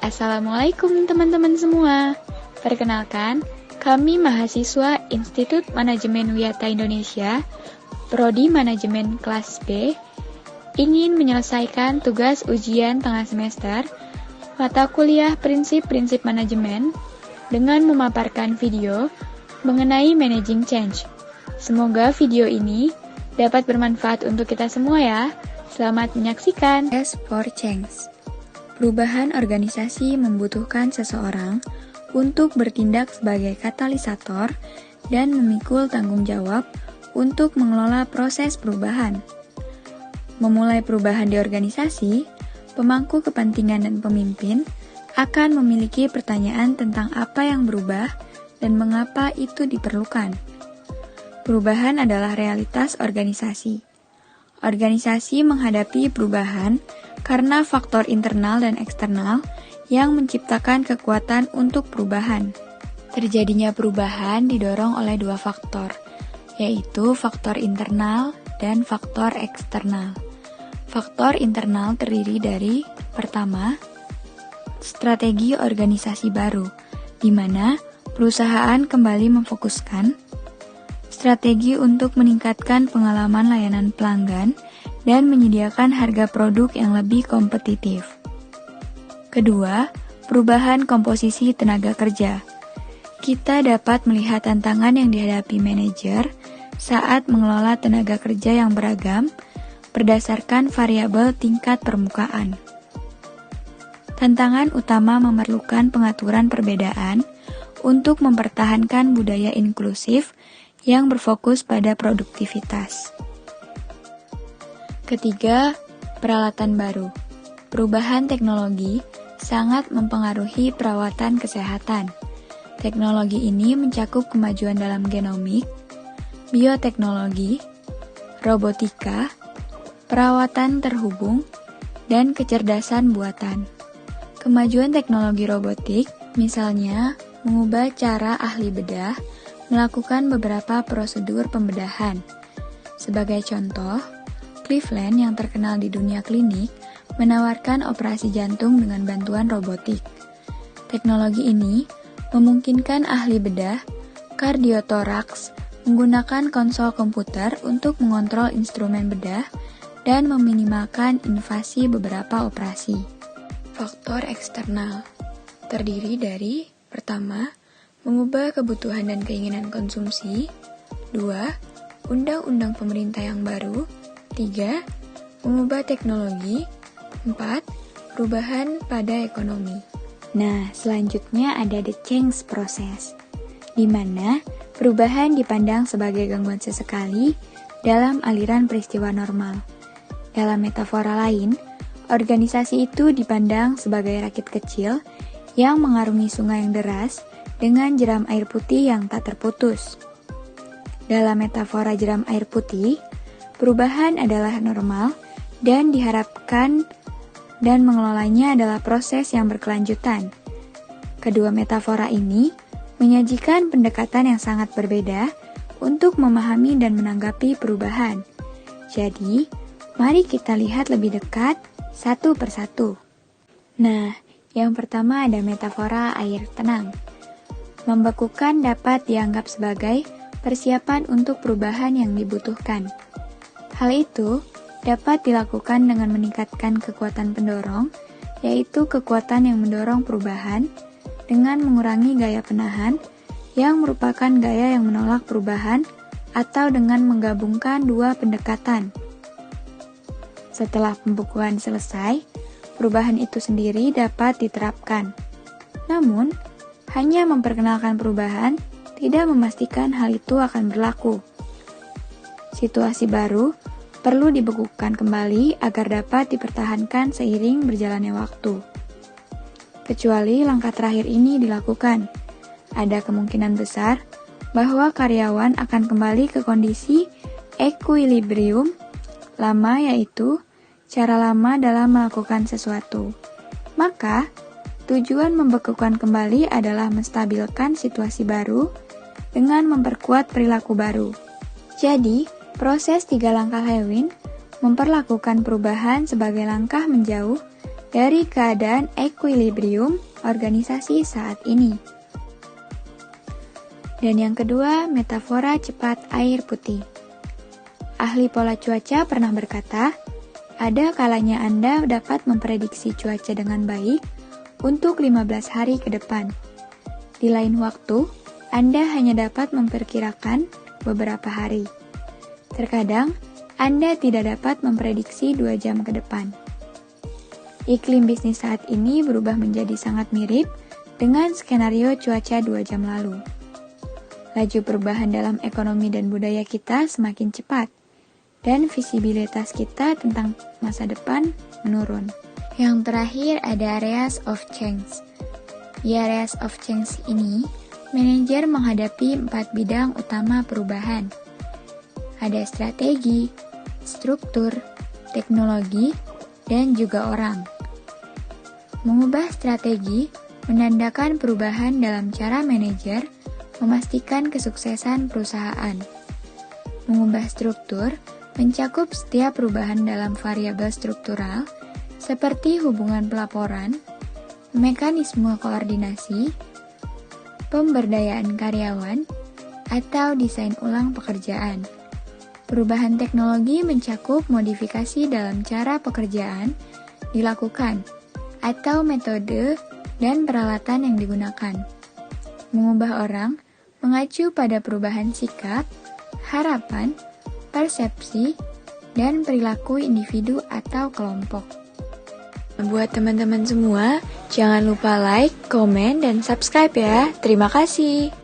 Assalamualaikum teman-teman semua. Perkenalkan, kami mahasiswa Institut Manajemen Wiyata Indonesia, Prodi Manajemen Kelas B, ingin menyelesaikan tugas ujian tengah semester mata kuliah Prinsip-Prinsip Manajemen dengan memaparkan video mengenai Managing Change. Semoga video ini dapat bermanfaat untuk kita semua ya. Selamat menyaksikan. S for Change. Perubahan organisasi membutuhkan seseorang untuk bertindak sebagai katalisator dan memikul tanggung jawab untuk mengelola proses perubahan. Memulai perubahan di organisasi, pemangku kepentingan dan pemimpin akan memiliki pertanyaan tentang apa yang berubah dan mengapa itu diperlukan. Perubahan adalah realitas organisasi. Organisasi menghadapi perubahan karena faktor internal dan eksternal yang menciptakan kekuatan untuk perubahan. Terjadinya perubahan didorong oleh dua faktor, yaitu faktor internal dan faktor eksternal. Faktor internal terdiri dari, pertama, strategi organisasi baru, di mana perusahaan kembali memfokuskan strategi untuk meningkatkan pengalaman layanan pelanggan dan menyediakan harga produk yang lebih kompetitif. Kedua, perubahan komposisi tenaga kerja. Kita dapat melihat tantangan yang dihadapi manajer saat mengelola tenaga kerja yang beragam berdasarkan variabel tingkat permukaan. Tantangan utama memerlukan pengaturan perbedaan untuk mempertahankan budaya inklusif yang berfokus pada produktivitas. Ketiga, peralatan baru. Perubahan teknologi sangat mempengaruhi perawatan kesehatan. Teknologi ini mencakup kemajuan dalam genomik, bioteknologi, robotika, perawatan terhubung, dan kecerdasan buatan. Kemajuan teknologi robotik, misalnya, mengubah cara ahli bedah melakukan beberapa prosedur pembedahan. Sebagai contoh, Cleveland yang terkenal di dunia klinik menawarkan operasi jantung dengan bantuan robotik. Teknologi ini memungkinkan ahli bedah kardiotoraks menggunakan konsol komputer untuk mengontrol instrumen bedah dan meminimalkan invasi beberapa operasi. Faktor eksternal terdiri dari, pertama, mengubah kebutuhan dan keinginan konsumsi. 2. Undang-undang pemerintah yang baru. 3. Mengubah teknologi. 4. Perubahan pada ekonomi. Nah, selanjutnya ada the change process, di mana perubahan dipandang sebagai gangguan sesekali dalam aliran peristiwa normal. Dalam metafora lain, organisasi itu dipandang sebagai rakit kecil yang mengarungi sungai yang deras dengan jeram air putih yang tak terputus. Dalam metafora jeram air putih, perubahan adalah normal dan diharapkan dan mengelolanya adalah proses yang berkelanjutan. Kedua metafora ini menyajikan pendekatan yang sangat berbeda untuk memahami dan menanggapi perubahan. Jadi, mari kita lihat lebih dekat satu persatu. Nah, yang pertama ada metafora air tenang. Membekukan dapat dianggap sebagai persiapan untuk perubahan yang dibutuhkan. Hal itu dapat dilakukan dengan meningkatkan kekuatan pendorong, yaitu kekuatan yang mendorong perubahan, dengan mengurangi gaya penahan, yang merupakan gaya yang menolak perubahan, atau dengan menggabungkan dua pendekatan. Setelah pembekuan selesai, perubahan itu sendiri dapat diterapkan. Namun, hanya memperkenalkan perubahan tidak memastikan hal itu akan berlaku. Situasi baru perlu dibekukan kembali agar dapat dipertahankan seiring berjalannya waktu. Kecuali langkah terakhir ini dilakukan, ada kemungkinan besar bahwa karyawan akan kembali ke kondisi equilibrium lama, yaitu cara lama dalam melakukan sesuatu. Maka, tujuan membekukan kembali adalah menstabilkan situasi baru dengan memperkuat perilaku baru. Jadi, proses 3 langkah Lewin memperlakukan perubahan sebagai langkah menjauh dari keadaan equilibrium organisasi saat ini. Dan yang kedua, metafora cepat air putih. Ahli pola cuaca pernah berkata, ada kalanya Anda dapat memprediksi cuaca dengan baik untuk 15 hari ke depan. Di lain waktu, Anda hanya dapat memperkirakan beberapa hari. Terkadang, Anda tidak dapat memprediksi 2 jam ke depan. Iklim bisnis saat ini berubah menjadi sangat mirip dengan skenario cuaca 2 jam lalu. Laju perubahan dalam ekonomi dan budaya kita semakin cepat, dan visibilitas kita tentang masa depan menurun. Yang terakhir ada areas of change. Di areas of change ini, manajer menghadapi 4 bidang utama perubahan. Ada strategi, struktur, teknologi, dan juga orang. Mengubah strategi menandakan perubahan dalam cara manajer memastikan kesuksesan perusahaan. Mengubah struktur mencakup setiap perubahan dalam variabel struktural seperti hubungan pelaporan, mekanisme koordinasi, pemberdayaan karyawan, atau desain ulang pekerjaan. Perubahan teknologi mencakup modifikasi dalam cara pekerjaan dilakukan atau metode dan peralatan yang digunakan. Mengubah orang mengacu pada perubahan sikap, harapan, persepsi, dan perilaku individu atau kelompok. Buat teman-teman semua, jangan lupa like, komen, dan subscribe ya. Terima kasih.